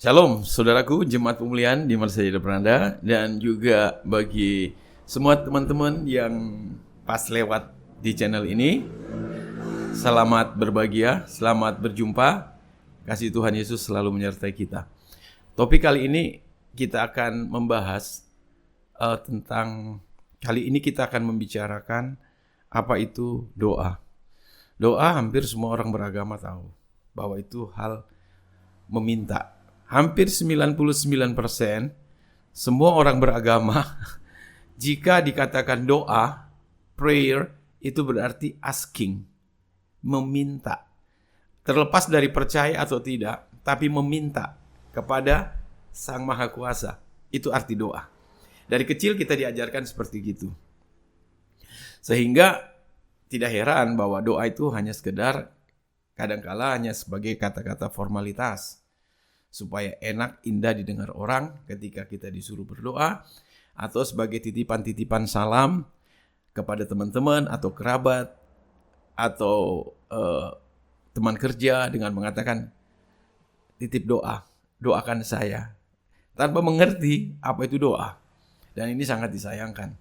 Shalom, saudaraku, jemaat pemulihan di mana saja berada, dan juga bagi semua teman-teman yang pas lewat di channel ini. Selamat berbahagia, selamat berjumpa. Kasih Tuhan Yesus selalu menyertai kita. Topik kali ini kita akan membahas kali ini kita akan membicarakan apa itu doa. Doa hampir semua orang beragama tahu bahwa itu hal meminta. Hampir 99% semua orang beragama jika dikatakan doa, prayer, itu berarti asking, meminta. Terlepas dari percaya atau tidak, tapi meminta kepada Sang Maha Kuasa. Itu arti doa. Dari kecil kita diajarkan seperti itu. Sehingga tidak heran bahwa doa itu hanya sekedar kadangkala hanya sebagai kata-kata formalitas, supaya enak, indah didengar orang ketika kita disuruh berdoa, atau sebagai titipan-titipan salam kepada teman-teman atau kerabat, atau teman kerja dengan mengatakan, titip doa, doakan saya, tanpa mengerti apa itu doa. Dan ini sangat disayangkan.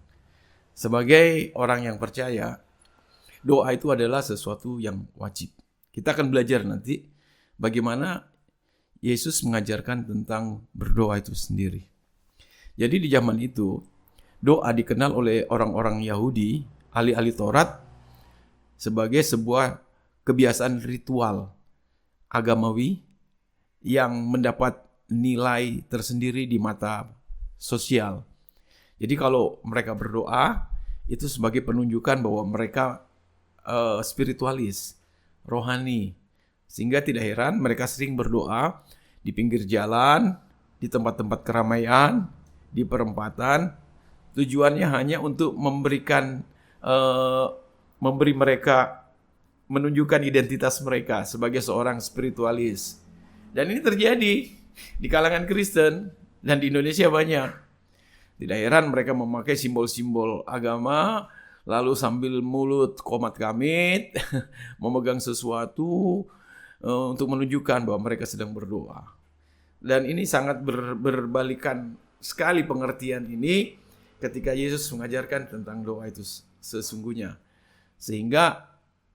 Sebagai orang yang percaya, doa itu adalah sesuatu yang wajib. Kita akan belajar nanti bagaimana Yesus mengajarkan tentang berdoa itu sendiri. Jadi di zaman itu, doa dikenal oleh orang-orang Yahudi, ahli-ahli Taurat, sebagai sebuah kebiasaan ritual agamawi yang mendapat nilai tersendiri di mata sosial. Jadi kalau mereka berdoa, itu sebagai penunjukan bahwa mereka spiritualis, rohani. Sehingga tidak heran mereka sering berdoa di pinggir jalan, di tempat-tempat keramaian, di perempatan. Tujuannya hanya untuk memberi mereka, menunjukkan identitas mereka sebagai seorang spiritualis. Dan ini terjadi di kalangan Kristen dan di Indonesia banyak. Tidak heran mereka memakai simbol-simbol agama, lalu sambil mulut komat kamit, memegang sesuatu, untuk menunjukkan bahwa mereka sedang berdoa. Dan ini sangat berbalikan sekali pengertian ini ketika Yesus mengajarkan tentang doa itu sesungguhnya. Sehingga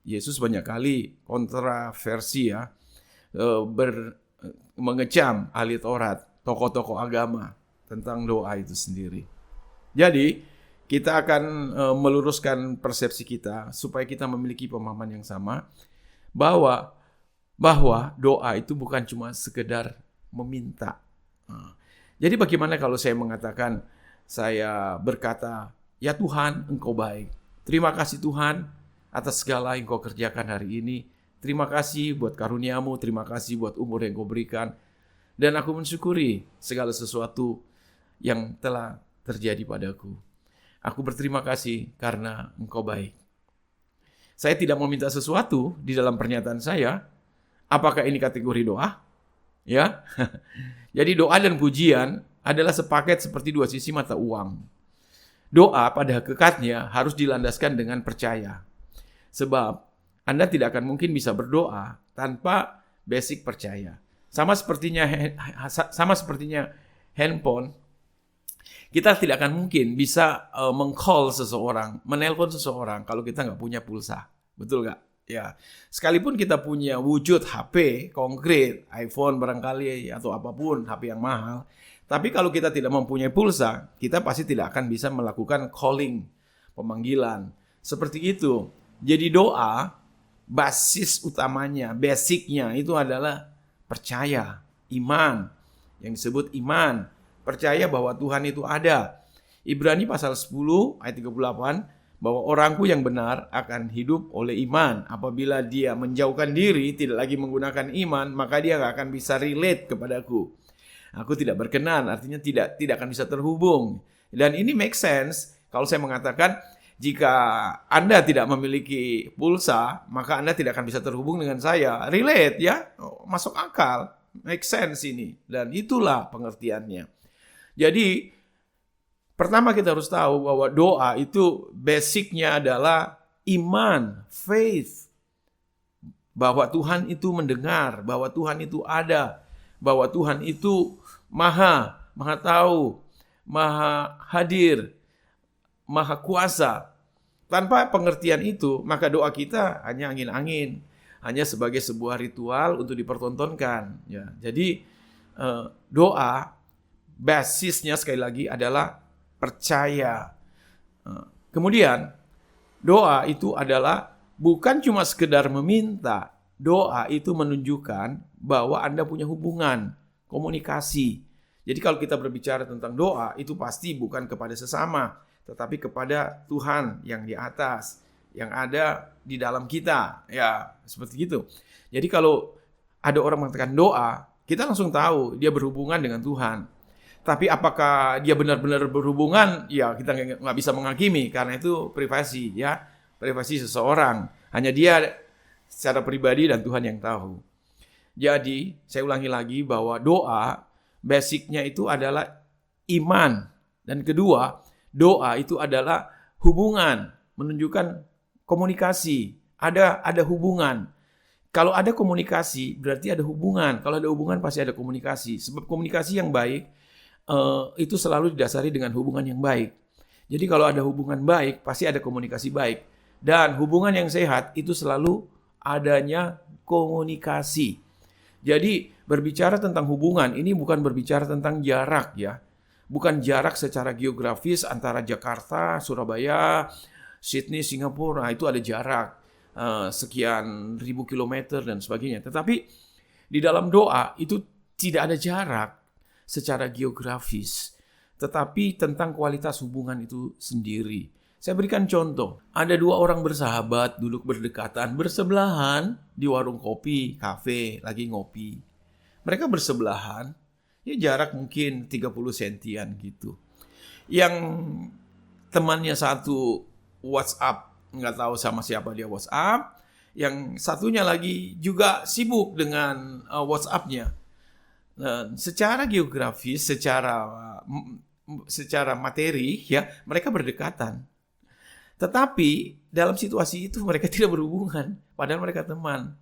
Yesus banyak kali kontroversi mengecam ahli Taurat, tokoh-tokoh agama tentang doa itu sendiri. Jadi kita akan meluruskan persepsi kita supaya kita memiliki pemahaman yang sama bahwa doa itu bukan cuma sekedar meminta. Jadi bagaimana kalau saya mengatakan, saya berkata, ya Tuhan, Engkau baik. Terima kasih Tuhan atas segala yang Kau kerjakan hari ini. Terima kasih buat karunia-Mu, terima kasih buat umur yang Kau berikan. Dan aku mensyukuri segala sesuatu yang telah terjadi padaku. Aku berterima kasih karena Engkau baik. Saya tidak meminta sesuatu di dalam pernyataan saya. Apakah ini kategori doa? Ya. Jadi doa dan pujian adalah sepaket seperti dua sisi mata uang. Doa pada hakikatnya harus dilandaskan dengan percaya. Sebab Anda tidak akan mungkin bisa berdoa tanpa basic percaya. Sama sepertinya handphone, kita tidak akan mungkin bisa meng-call seseorang, menelpon seseorang kalau kita nggak punya pulsa. Betul nggak? Ya, sekalipun kita punya wujud HP konkret, iPhone barangkali atau apapun, HP yang mahal, tapi kalau kita tidak mempunyai pulsa, kita pasti tidak akan bisa melakukan calling, pemanggilan. Seperti itu. Jadi doa, basis utamanya, basicnya itu adalah percaya, iman. Yang disebut iman, percaya bahwa Tuhan itu ada. Ibrani pasal 10 ayat 38, bahwa orangku yang benar akan hidup oleh iman. Apabila dia menjauhkan diri, tidak lagi menggunakan iman, maka dia gak akan bisa relate kepadaku. Aku tidak berkenan, artinya tidak akan bisa terhubung. Dan ini make sense kalau saya mengatakan, jika Anda tidak memiliki pulsa, maka Anda tidak akan bisa terhubung dengan saya. Relate ya, masuk akal, make sense ini. Dan itulah pengertiannya. Jadi pertama kita harus tahu bahwa doa itu basicnya adalah iman, faith. Bahwa Tuhan itu mendengar, bahwa Tuhan itu ada. bahwa Tuhan itu maha tahu, maha hadir, maha kuasa. Tanpa pengertian itu, maka doa kita hanya angin-angin, hanya sebagai sebuah ritual untuk dipertontonkan. Ya, jadi doa basisnya sekali lagi adalah percaya. Kemudian doa itu adalah bukan cuma sekedar meminta. Doa itu menunjukkan bahwa Anda punya hubungan, komunikasi. Jadi kalau kita berbicara tentang doa, itu pasti bukan kepada sesama, tetapi kepada Tuhan yang di atas, yang ada di dalam kita. Ya, seperti itu. Jadi kalau ada orang mengatakan doa, kita langsung tahu dia berhubungan dengan Tuhan. Tapi apakah dia benar-benar berhubungan? Ya, kita nggak bisa menghakimi, karena itu privasi, ya, privasi seseorang. Hanya dia secara pribadi dan Tuhan yang tahu. Jadi, saya ulangi lagi bahwa doa basicnya itu adalah iman. Dan kedua, doa itu adalah hubungan, menunjukkan komunikasi. Ada hubungan. Kalau ada komunikasi, berarti ada hubungan. Kalau ada hubungan, pasti ada komunikasi. Sebab komunikasi yang baik, itu selalu didasari dengan hubungan yang baik. Jadi kalau ada hubungan baik, pasti ada komunikasi baik. Dan hubungan yang sehat, itu selalu adanya komunikasi. Jadi berbicara tentang hubungan, ini bukan berbicara tentang jarak, ya. Bukan jarak secara geografis antara Jakarta, Surabaya, Sydney, Singapura. Nah, itu ada jarak sekian ribu kilometer dan sebagainya. Tetapi di dalam doa itu tidak ada jarak secara geografis, tetapi tentang kualitas hubungan itu sendiri. Saya berikan contoh. Ada dua orang bersahabat duduk berdekatan, bersebelahan di warung kopi, kafe, lagi ngopi. Mereka bersebelahan, ya jarak mungkin 30 sentian gitu. Yang temannya satu WhatsApp, nggak tahu sama siapa dia WhatsApp. Yang satunya lagi juga sibuk dengan WhatsApp-nya. Secara geografis, secara materi, ya mereka berdekatan. Tetapi dalam situasi itu mereka tidak berhubungan, padahal mereka teman.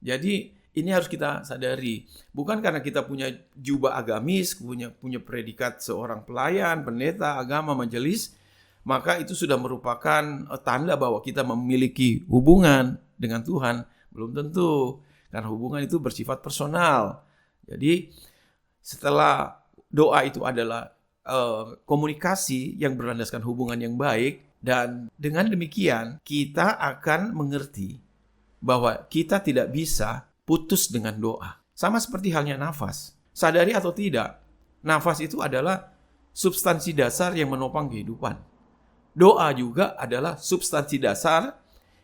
Jadi ini harus kita sadari. Bukan karena kita punya jubah agamis, punya predikat seorang pelayan, pendeta, agama, majelis, maka itu sudah merupakan tanda bahwa kita memiliki hubungan dengan Tuhan. Belum tentu, karena hubungan itu bersifat personal. Jadi setelah doa itu adalah komunikasi yang berlandaskan hubungan yang baik, dan dengan demikian kita akan mengerti bahwa kita tidak bisa putus dengan doa. Sama seperti halnya nafas. Sadari atau tidak, nafas itu adalah substansi dasar yang menopang kehidupan. Doa juga adalah substansi dasar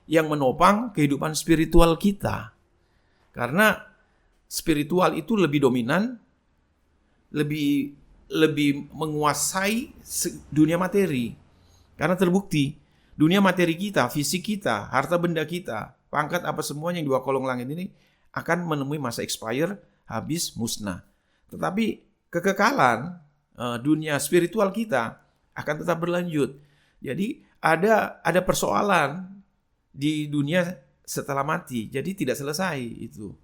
yang menopang kehidupan spiritual kita. Karena spiritual itu lebih dominan, lebih menguasai dunia materi. Karena terbukti, dunia materi kita, fisik kita, harta benda kita, pangkat apa semuanya yang dua kolong langit ini akan menemui masa expire, habis, musnah. Tetapi kekekalan dunia spiritual kita akan tetap berlanjut. Jadi ada persoalan di dunia setelah mati, jadi tidak selesai itu.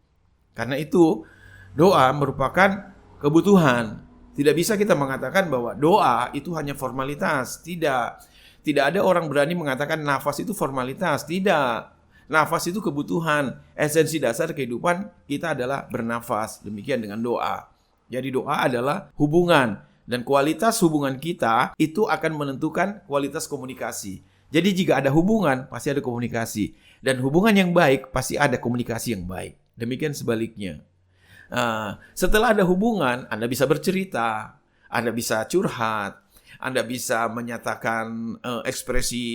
Karena itu doa merupakan kebutuhan. Tidak bisa kita mengatakan bahwa doa itu hanya formalitas. Tidak ada orang berani mengatakan nafas itu formalitas. Tidak. Nafas itu kebutuhan. Esensi dasar kehidupan kita adalah bernafas. Demikian dengan doa. Jadi doa adalah hubungan. Dan kualitas hubungan kita itu akan menentukan kualitas komunikasi. Jadi jika ada hubungan, pasti ada komunikasi. Dan hubungan yang baik, pasti ada komunikasi yang baik. Demikian sebaliknya. Setelah ada hubungan, Anda bisa bercerita, Anda bisa curhat, Anda bisa menyatakan ekspresi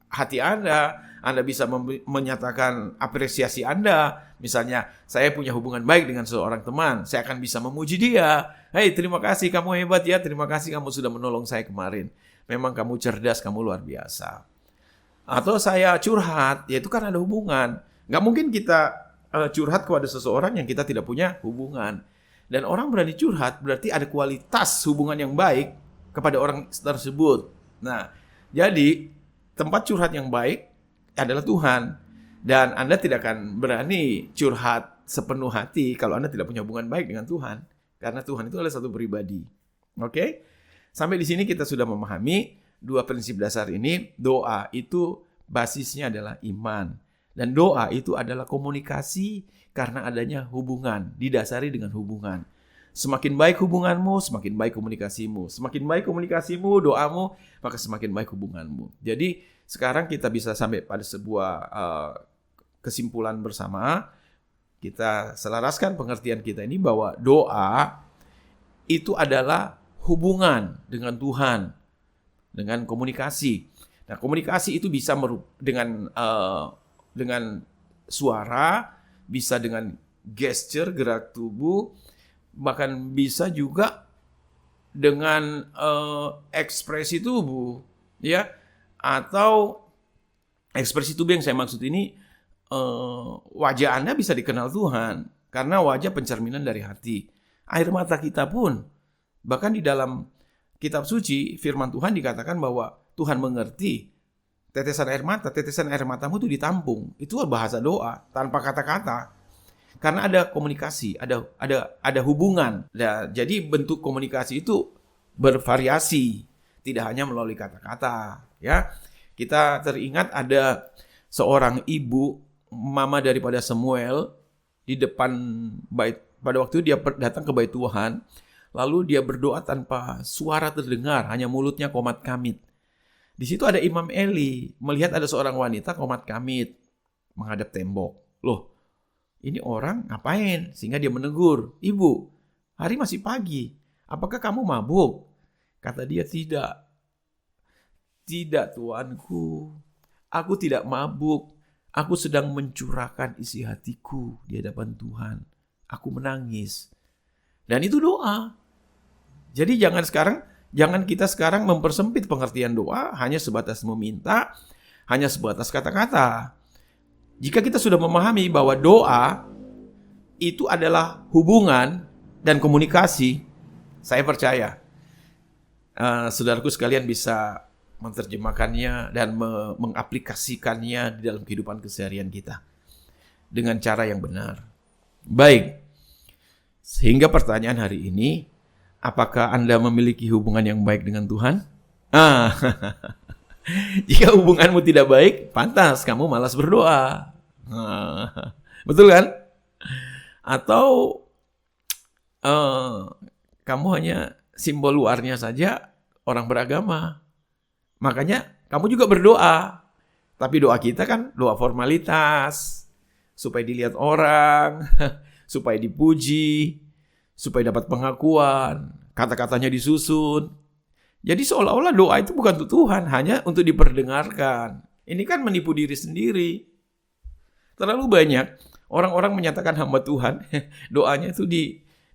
hati Anda bisa menyatakan apresiasi Anda. Misalnya, saya punya hubungan baik dengan seorang teman, saya akan bisa memuji dia. Hei, terima kasih, kamu hebat ya, terima kasih kamu sudah menolong saya kemarin. Memang kamu cerdas, kamu luar biasa. Atau saya curhat, ya itu kan ada hubungan. Nggak mungkin kita curhat kepada seseorang yang kita tidak punya hubungan. Dan orang berani curhat berarti ada kualitas hubungan yang baik kepada orang tersebut. Nah, jadi tempat curhat yang baik adalah Tuhan. Dan Anda tidak akan berani curhat sepenuh hati kalau Anda tidak punya hubungan baik dengan Tuhan. Karena Tuhan itu adalah satu pribadi. Oke? Sampai di sini kita sudah memahami dua prinsip dasar ini. Doa itu basisnya adalah iman. Dan doa itu adalah komunikasi karena adanya hubungan. Didasari dengan hubungan. Semakin baik hubunganmu, semakin baik komunikasimu. Semakin baik komunikasimu, doamu, maka semakin baik hubunganmu. Jadi sekarang kita bisa sampai pada sebuah kesimpulan bersama. Kita selaraskan pengertian kita ini bahwa doa itu adalah hubungan dengan Tuhan, dengan komunikasi. Nah, komunikasi itu bisa dengan suara, bisa dengan gesture, gerak tubuh, bahkan bisa juga dengan ekspresi tubuh, ya. Atau ekspresi tubuh yang saya maksud ini, wajah Anda bisa dikenal Tuhan karena wajah pencerminan dari hati. Air mata kita pun, bahkan di dalam kitab suci firman Tuhan dikatakan bahwa Tuhan mengerti tetesan air matamu itu ditampung. Itu bahasa doa tanpa kata-kata. Karena ada komunikasi, ada hubungan. Nah, jadi bentuk komunikasi itu bervariasi, tidak hanya melalui kata-kata, ya. Kita teringat ada seorang ibu, mama daripada Samuel, di depan bait, pada waktu dia datang ke bait Tuhan, lalu dia berdoa tanpa suara terdengar, hanya mulutnya komat kamit. Di situ ada Imam Eli, melihat ada seorang wanita komat kamit menghadap tembok. Loh, ini orang ngapain? Sehingga dia menegur, "Ibu, hari masih pagi, apakah kamu mabuk?" Kata dia, "Tidak. Tidak, tuanku. Aku tidak mabuk. Aku sedang mencurahkan isi hatiku di hadapan Tuhan. Aku menangis." Dan itu doa. Jadi jangan kita sekarang mempersempit pengertian doa hanya sebatas meminta, hanya sebatas kata-kata. Jika kita sudah memahami bahwa doa itu adalah hubungan dan komunikasi, saya percaya saudaraku sekalian bisa menerjemahkannya dan mengaplikasikannya di dalam kehidupan keseharian kita dengan cara yang benar. Baik, sehingga pertanyaan hari ini, apakah Anda memiliki hubungan yang baik dengan Tuhan? Jika hubunganmu tidak baik, pantas kamu malas berdoa. Betul kan? Atau kamu hanya simbol luarnya saja orang beragama. Makanya kamu juga berdoa. Tapi doa kita kan doa formalitas. Supaya dilihat orang. Supaya dipuji. Supaya dapat pengakuan. Kata-katanya disusun. Jadi seolah-olah doa itu bukan untuk Tuhan. Hanya untuk diperdengarkan. Ini kan menipu diri sendiri. Terlalu banyak orang-orang menyatakan hamba Tuhan. Doanya itu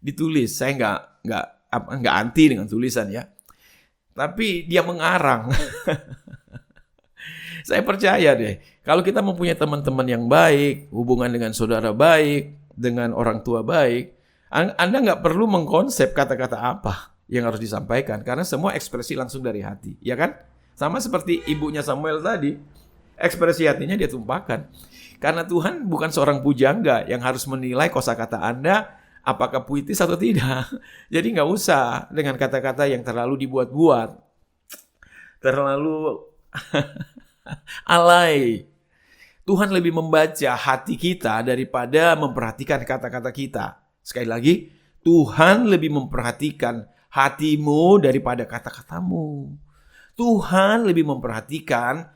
ditulis. Saya nggak anti dengan tulisan ya. Tapi dia mengarang. Saya percaya deh, kalau kita mempunyai teman-teman yang baik, hubungan dengan saudara baik, dengan orang tua baik, Anda nggak perlu mengkonsep kata-kata apa yang harus disampaikan, karena semua ekspresi langsung dari hati, ya kan? Sama seperti ibunya Samuel tadi, ekspresi hatinya dia tumpahkan. Karena Tuhan bukan seorang pujangga yang harus menilai kosakata Anda, apakah puitis atau tidak. Jadi nggak usah dengan kata-kata yang terlalu dibuat-buat. Terlalu alay. Tuhan lebih membaca hati kita daripada memperhatikan kata-kata kita. Sekali lagi, Tuhan lebih memperhatikan hatimu daripada kata-katamu. Tuhan lebih memperhatikan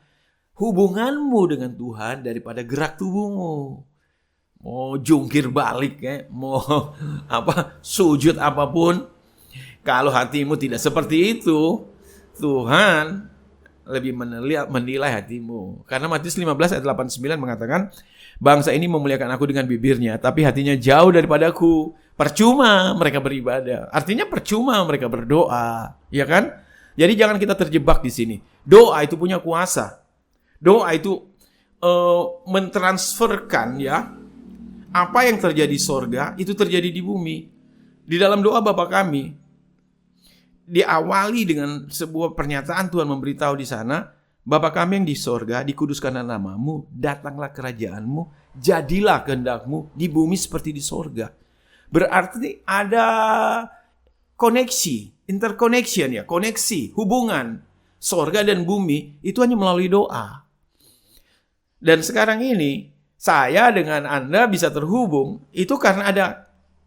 hubunganmu dengan Tuhan daripada gerak tubuhmu. Mau jungkir balik ya, mau sujud apapun, kalau hatimu tidak seperti itu, Tuhan lebih menilai hatimu. Karena Matius 15 ayat 89 mengatakan, "Bangsa ini memuliakan aku dengan bibirnya, tapi hatinya jauh daripada aku. Percuma mereka beribadah." Artinya percuma mereka berdoa, ya kan? Jadi jangan kita terjebak di sini. Doa itu punya kuasa. Doa itu mentransferkan ya, apa yang terjadi di sorga, itu terjadi di bumi. Di dalam doa Bapa kami, diawali dengan sebuah pernyataan Tuhan memberitahu di sana, Bapa kami yang di sorga, dikuduskanlah namamu, datanglah kerajaanmu, jadilah kehendakmu di bumi seperti di sorga. Berarti ada koneksi, interconnection ya, koneksi, hubungan sorga dan bumi itu hanya melalui doa. Dan sekarang ini saya dengan Anda bisa terhubung itu karena ada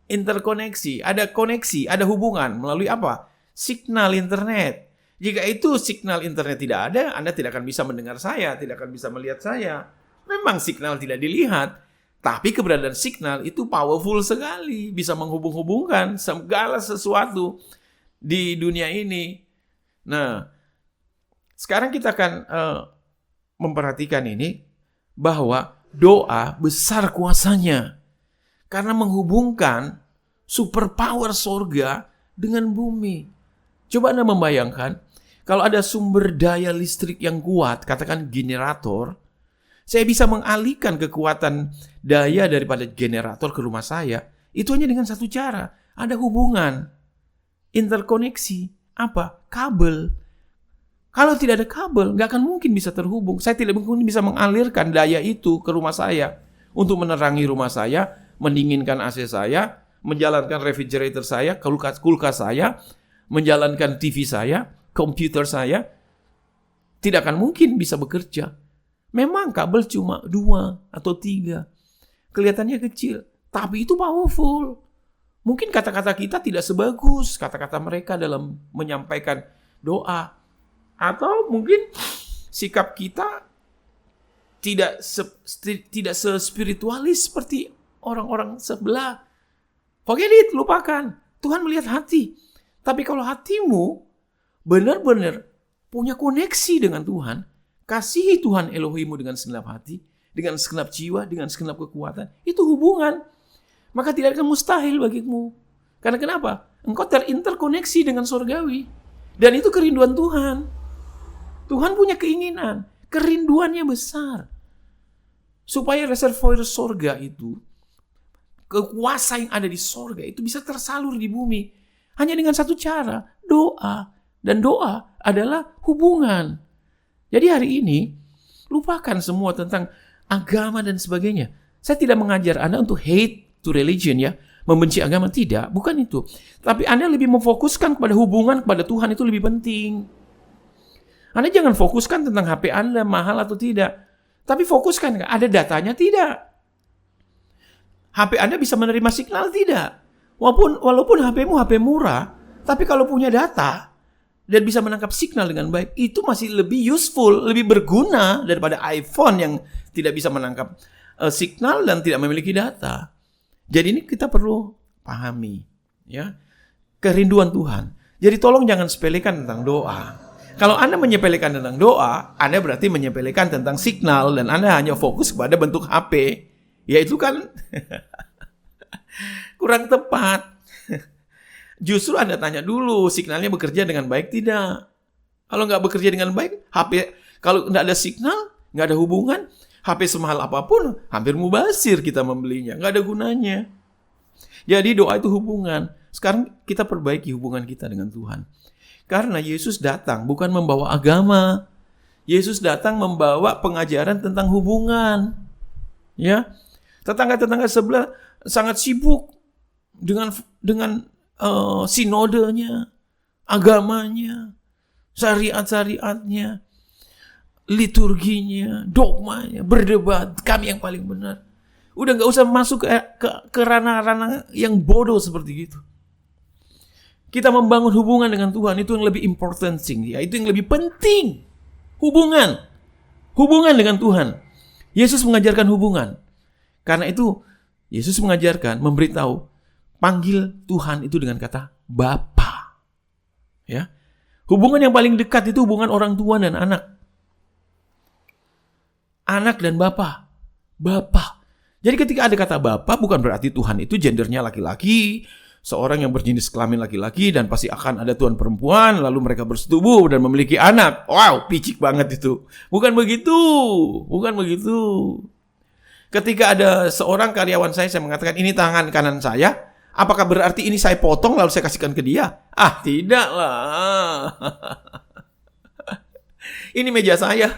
interkoneksi, ada koneksi, ada hubungan melalui apa? Signal internet. Jika itu signal internet tidak ada, Anda tidak akan bisa mendengar saya, tidak akan bisa melihat saya. Memang signal tidak dilihat, tapi keberadaan signal itu powerful sekali, bisa menghubung-hubungkan segala sesuatu di dunia ini. Nah, sekarang kita akan memperhatikan ini, bahwa doa besar kuasanya karena menghubungkan superpower sorga dengan bumi. Coba Anda membayangkan, kalau ada sumber daya listrik yang kuat, katakan generator, saya bisa mengalihkan kekuatan daya daripada generator ke rumah saya, itu hanya dengan satu cara, ada hubungan, interkoneksi, apa? Kabel. Kalau tidak ada kabel, nggak akan mungkin bisa terhubung. Saya tidak mungkin bisa mengalirkan daya itu ke rumah saya untuk menerangi rumah saya, mendinginkan AC saya, menjalankan refrigerator saya, kulkas saya, menjalankan TV saya, komputer saya. Tidak akan mungkin bisa bekerja. Memang kabel cuma 2 atau 3. Kelihatannya kecil, tapi itu powerful. Mungkin kata-kata kita tidak sebagus kata-kata mereka dalam menyampaikan doa. Atau mungkin sikap kita tidak sespiritualis seperti orang-orang sebelah. Forget it, lupakan. Tuhan melihat hati. Tapi kalau hatimu benar-benar punya koneksi dengan Tuhan, kasihi Tuhan Elohimu dengan segenap hati, dengan segenap jiwa, dengan segenap kekuatan, itu hubungan. Maka tidak akan mustahil bagimu. Karena kenapa? Engkau terinterkoneksi dengan surgawi. Dan itu kerinduan Tuhan. Tuhan punya keinginan, kerinduannya besar. Supaya reservoir sorga itu, kekuasaan yang ada di sorga itu bisa tersalur di bumi. Hanya dengan satu cara, doa. Dan doa adalah hubungan. Jadi hari ini, lupakan semua tentang agama dan sebagainya. Saya tidak mengajar Anda untuk hate to religion ya. Membenci agama, tidak. Bukan itu. Tapi Anda lebih memfokuskan kepada hubungan kepada Tuhan itu lebih penting. Anda jangan fokuskan tentang HP Anda mahal atau tidak. Tapi fokuskan, ada datanya tidak. HP Anda bisa menerima signal tidak. Walaupun HP-mu HP murah, tapi kalau punya data dan bisa menangkap signal dengan baik, itu masih lebih useful, lebih berguna daripada iPhone yang tidak bisa menangkap signal dan tidak memiliki data. Jadi ini kita perlu pahami, ya, kerinduan Tuhan. Jadi tolong jangan sepelekan tentang doa. Kalau Anda menyepelekan tentang doa, Anda berarti menyepelekan tentang signal dan Anda hanya fokus kepada bentuk HP. Ya itu kan kurang tepat. Justru Anda tanya dulu, signalnya bekerja dengan baik tidak? Kalau nggak bekerja dengan baik, HP kalau nggak ada signal, nggak ada hubungan, HP semahal apapun, hampir mubazir kita membelinya, nggak ada gunanya. Jadi doa itu hubungan. Sekarang kita perbaiki hubungan kita dengan Tuhan. Karena Yesus datang bukan membawa agama. Yesus datang membawa pengajaran tentang hubungan. Ya. Tetangga-tetangga sebelah sangat sibuk dengan sinodenya, agamanya, syariat-syariatnya, liturginya, dogmanya, berdebat, kami yang paling benar. Udah nggak usah masuk ke ranah-ranah yang bodoh seperti gitu. Kita membangun hubungan dengan Tuhan itu yang lebih important thing, ya, itu yang lebih penting. Hubungan dengan Tuhan. Yesus mengajarkan hubungan. Karena itu Yesus mengajarkan, memberitahu, panggil Tuhan itu dengan kata Bapa. Ya. Hubungan yang paling dekat itu hubungan orang tua dan anak. Anak dan Bapa. Bapa. Jadi ketika ada kata Bapa, bukan berarti Tuhan itu gendernya laki-laki, seorang yang berjenis kelamin laki-laki dan pasti akan ada Tuhan perempuan, lalu mereka bersetubuh dan memiliki anak. Wow, picik banget itu. Bukan begitu. Ketika ada seorang karyawan saya mengatakan, ini tangan kanan saya, apakah berarti ini saya potong lalu saya kasihkan ke dia? Ah, tidaklah. Ini meja saya.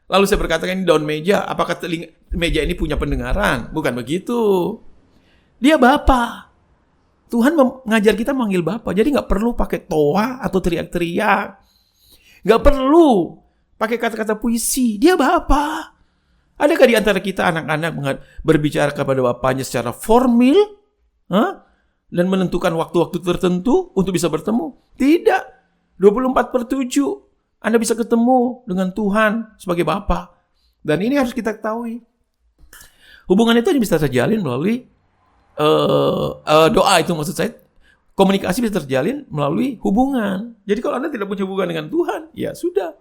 Lalu saya berkata, ini daun meja. Apakah meja ini punya pendengaran? Bukan begitu. Dia Bapa. Tuhan mengajar kita manggil Bapa. Jadi nggak perlu pakai toa atau teriak-teriak. Nggak perlu pakai kata-kata puisi. Dia Bapa. Adakah di antara kita anak-anak berbicara kepada Bapaknya secara formal? Dan menentukan waktu-waktu tertentu untuk bisa bertemu? Tidak. 24/7. Anda bisa ketemu dengan Tuhan sebagai Bapa. Dan ini harus kita ketahui. Hubungan itu bisa terjalin melalui doa, itu maksud saya. Komunikasi bisa terjalin melalui hubungan. Jadi kalau Anda tidak punya hubungan dengan Tuhan, ya sudah.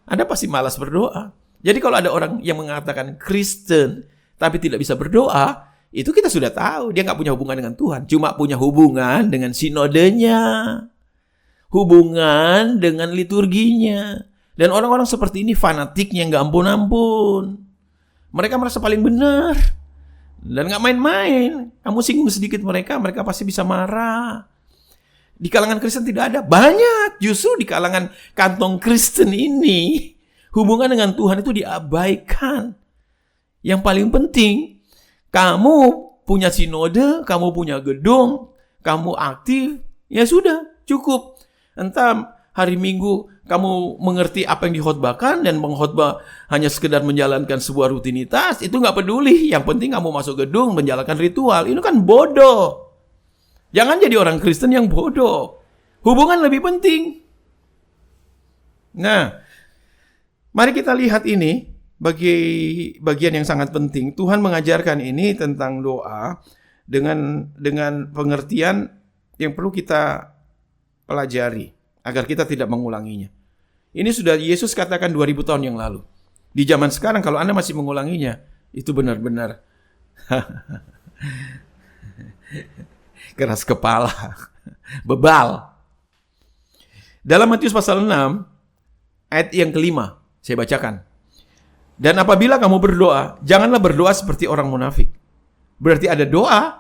Anda pasti malas berdoa. Jadi kalau ada orang yang mengatakan Kristen tapi tidak bisa berdoa, itu kita sudah tahu dia nggak punya hubungan dengan Tuhan. Cuma punya hubungan dengan sinodenya. Hubungan dengan liturginya. Dan orang-orang seperti ini fanatiknya nggak ampun-ampun. Mereka merasa paling benar. Dan nggak main-main. Kamu singgung sedikit mereka pasti bisa marah. Di kalangan Kristen tidak ada. Banyak. Justru di kalangan kantong Kristen ini, hubungan dengan Tuhan itu diabaikan. Yang paling penting, kamu punya sinode, kamu punya gedung, kamu aktif, ya sudah, cukup. Entah hari Minggu kamu mengerti apa yang dikhotbahkan dan mengkhotbah hanya sekedar menjalankan sebuah rutinitas, itu nggak peduli. Yang penting kamu masuk gedung menjalankan ritual. Ini kan bodoh. Jangan jadi orang Kristen yang bodoh. Hubungan lebih penting. Nah, mari kita lihat ini bagian yang sangat penting. Tuhan mengajarkan ini tentang doa dengan pengertian yang perlu kita pelajari agar kita tidak mengulanginya. Ini sudah Yesus katakan 2000 tahun yang lalu. Di zaman sekarang kalau Anda masih mengulanginya, itu benar-benar keras kepala, bebal. Dalam Matius pasal 6 ayat yang kelima, saya bacakan. Dan apabila kamu berdoa, janganlah berdoa seperti orang munafik. Berarti ada doanya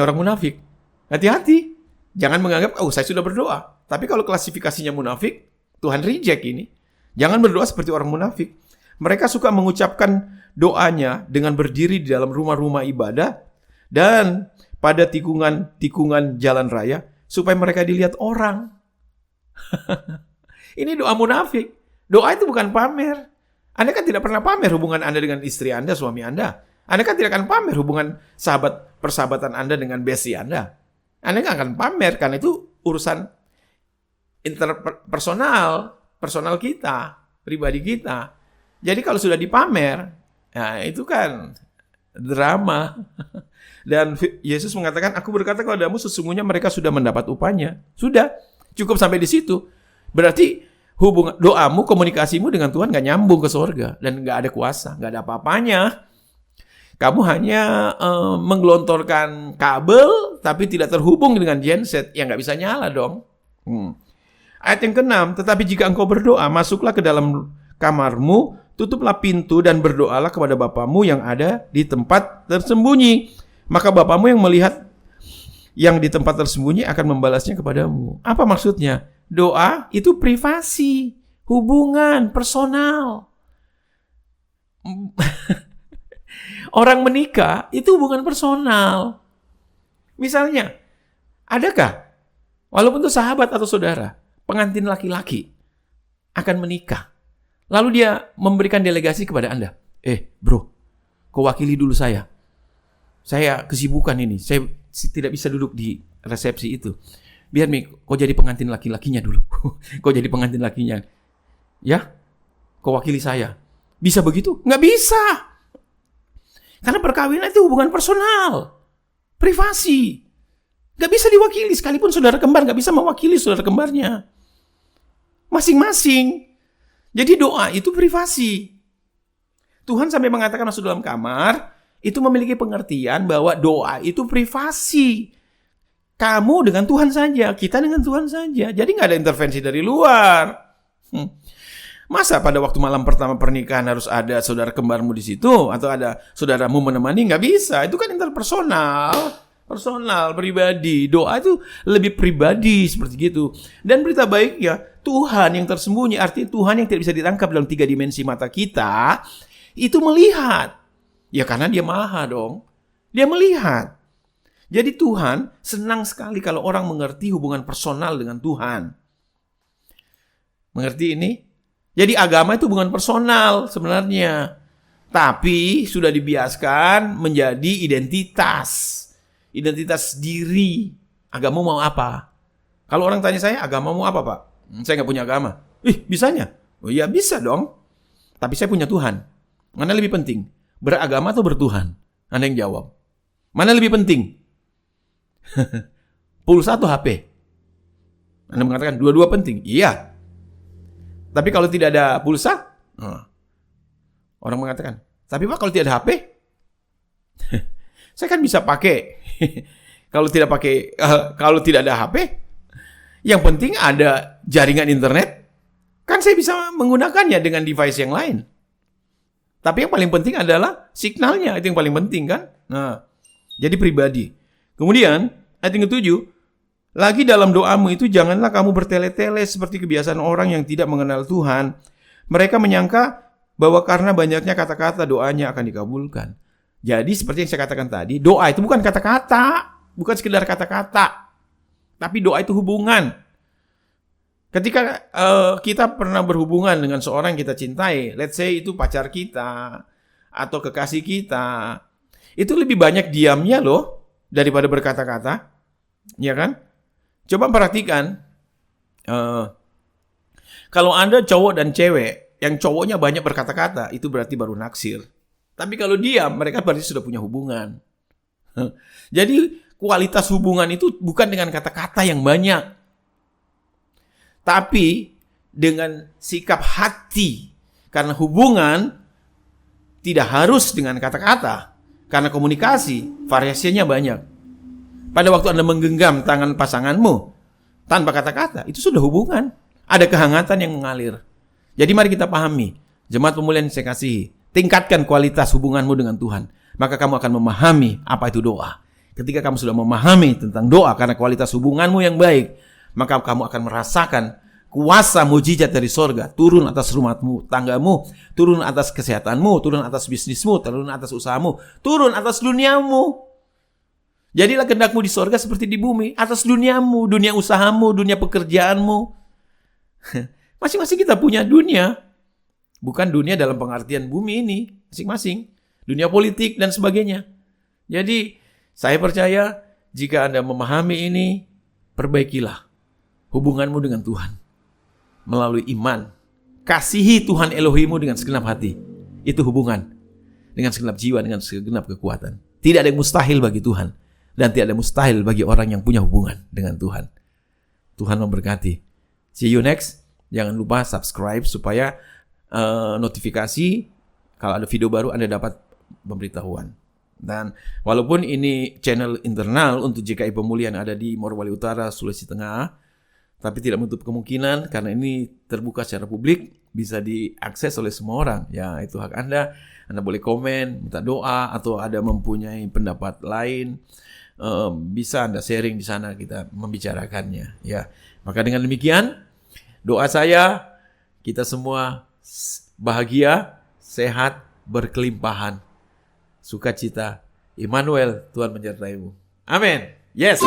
orang munafik. Hati-hati. Jangan menganggap, saya sudah berdoa. Tapi kalau klasifikasinya munafik, Tuhan reject ini. Jangan berdoa seperti orang munafik. Mereka suka mengucapkan doanya dengan berdiri di dalam rumah-rumah ibadah dan pada tikungan jalan raya supaya mereka dilihat orang. Ini doa munafik. Doa itu bukan pamer. Anda kan tidak pernah pamer hubungan Anda dengan istri Anda, suami Anda. Anda kan tidak akan pamer hubungan persahabatan Anda dengan bestie Anda. Anda nggak akan pamer, karena itu urusan interpersonal, personal kita, pribadi kita. Jadi kalau sudah dipamer, nah itu kan drama. Dan Yesus mengatakan, aku berkata kepadamu sesungguhnya mereka sudah mendapat upahnya. Sudah, cukup sampai di situ. Berarti hubungan doamu, komunikasimu dengan Tuhan nggak nyambung ke surga dan nggak ada kuasa, nggak ada apa-apanya. Kamu hanya menggelontorkan kabel, tapi tidak terhubung dengan genset, yang nggak bisa nyala dong. Ayat yang ke-6, tetapi jika engkau berdoa, masuklah ke dalam kamarmu, tutuplah pintu dan berdoalah kepada Bapamu yang ada di tempat tersembunyi. Maka Bapamu yang melihat yang di tempat tersembunyi akan membalasnya kepadamu. Apa maksudnya? Doa itu privasi, hubungan, personal. Orang menikah itu hubungan personal. Misalnya, adakah, walaupun itu sahabat atau saudara, pengantin laki-laki akan menikah, lalu dia memberikan delegasi kepada Anda. Bro, kau wakili dulu saya. Saya kesibukan ini, saya tidak bisa duduk di resepsi itu. Biar kau jadi pengantin laki-lakinya dulu. Kau jadi pengantin lakinya. Ya, kau wakili saya. Bisa begitu? Nggak bisa. Karena perkawinan itu hubungan personal, privasi. Nggak bisa diwakili, sekalipun saudara kembar nggak bisa mewakili saudara kembarnya. Masing-masing. Jadi doa itu privasi. Tuhan sampai mengatakan masuk dalam kamar, itu memiliki pengertian bahwa doa itu privasi. Kamu dengan Tuhan saja, kita dengan Tuhan saja. Jadi nggak ada intervensi dari luar. Masa pada waktu malam pertama pernikahan harus ada saudara kembarmu di situ atau ada saudaramu menemani? Nggak bisa. Itu kan interpersonal. Personal, pribadi. Doa itu lebih pribadi seperti gitu. Dan berita baiknya, Tuhan yang tersembunyi, artinya Tuhan yang tidak bisa ditangkap dalam 3 dimensi mata kita, itu melihat. Ya karena dia maha dong. Dia melihat. Jadi Tuhan senang sekali kalau orang mengerti hubungan personal dengan Tuhan. Mengerti ini? Jadi agama itu hubungan personal sebenarnya. Tapi sudah dibiaskan menjadi identitas. Identitas diri. Agama mau apa? Kalau orang tanya saya, agama mau apa, Pak? Saya nggak punya agama. Bisanya? Oh iya, bisa dong. Tapi saya punya Tuhan. Mana lebih penting? Beragama atau bertuhan? Anda yang jawab. Mana lebih penting? Pulsa atau HP? Anda mengatakan dua-dua penting. Iya. Tapi kalau tidak ada pulsa, orang mengatakan, tapi Pak kalau tidak ada HP, saya kan bisa pakai. Kalau tidak ada HP, yang penting ada jaringan internet, kan saya bisa menggunakannya dengan device yang lain. Tapi yang paling penting adalah signalnya, itu yang paling penting kan. Jadi pribadi. Kemudian ayat yang ke-7, lagi dalam doamu itu janganlah kamu bertele-tele seperti kebiasaan orang yang tidak mengenal Tuhan. Mereka menyangka bahwa karena banyaknya kata-kata doanya akan dikabulkan. Jadi seperti yang saya katakan tadi, doa itu bukan kata-kata, bukan sekedar kata-kata. Tapi doa itu hubungan. Ketika kita pernah berhubungan dengan seorang yang kita cintai, let's say itu pacar kita atau kekasih kita, itu lebih banyak diamnya loh daripada berkata-kata, ya kan? Coba perhatikan, kalau Anda cowok dan cewek, yang cowoknya banyak berkata-kata, itu berarti baru naksir. Tapi kalau diam, mereka berarti sudah punya hubungan. Jadi kualitas hubungan itu bukan dengan kata-kata yang banyak, tapi dengan sikap hati. Karena hubungan tidak harus dengan kata-kata. Karena komunikasi, variasinya banyak. Pada waktu Anda menggenggam tangan pasanganmu tanpa kata-kata, itu sudah hubungan. Ada kehangatan yang mengalir. Jadi mari kita pahami, jemaat pemulihan yang saya kasihi, tingkatkan kualitas hubunganmu dengan Tuhan. Maka kamu akan memahami apa itu doa. Ketika kamu sudah memahami tentang doa karena kualitas hubunganmu yang baik, maka kamu akan merasakan kuasa mujizat dari sorga turun atas rumahmu, tanggamu, turun atas kesehatanmu, turun atas bisnismu, turun atas usahamu, turun atas duniamu. Jadilah kehendakmu di sorga seperti di bumi, atas duniamu, dunia usahamu, dunia pekerjaanmu. Masing-masing kita punya dunia. Bukan dunia dalam pengertian bumi ini, masing-masing. Dunia politik dan sebagainya. Jadi, saya percaya jika Anda memahami ini, perbaikilah hubunganmu dengan Tuhan melalui iman. Kasihi Tuhan Elohimmu dengan segenap hati. Itu hubungan. Dengan segenap jiwa, dengan segenap kekuatan. Tidak ada yang mustahil bagi Tuhan. Dan tidak ada yang mustahil bagi orang yang punya hubungan dengan Tuhan. Tuhan memberkati. See you next. Jangan lupa subscribe supaya notifikasi kalau ada video baru Anda dapat pemberitahuan. Dan walaupun ini channel internal untuk JKI Pemulihan ada di Morowali Utara, Sulawesi Tengah, tapi tidak menutup kemungkinan karena ini terbuka secara publik, bisa diakses oleh semua orang. Ya, itu hak Anda. Anda boleh komen, minta doa, atau ada mempunyai pendapat lain, bisa Anda sharing di sana, kita membicarakannya. Ya, maka dengan demikian, doa saya, kita semua bahagia, sehat, berkelimpahan, sukacita. Immanuel, Tuhan menyertaimu. Amin. Yes.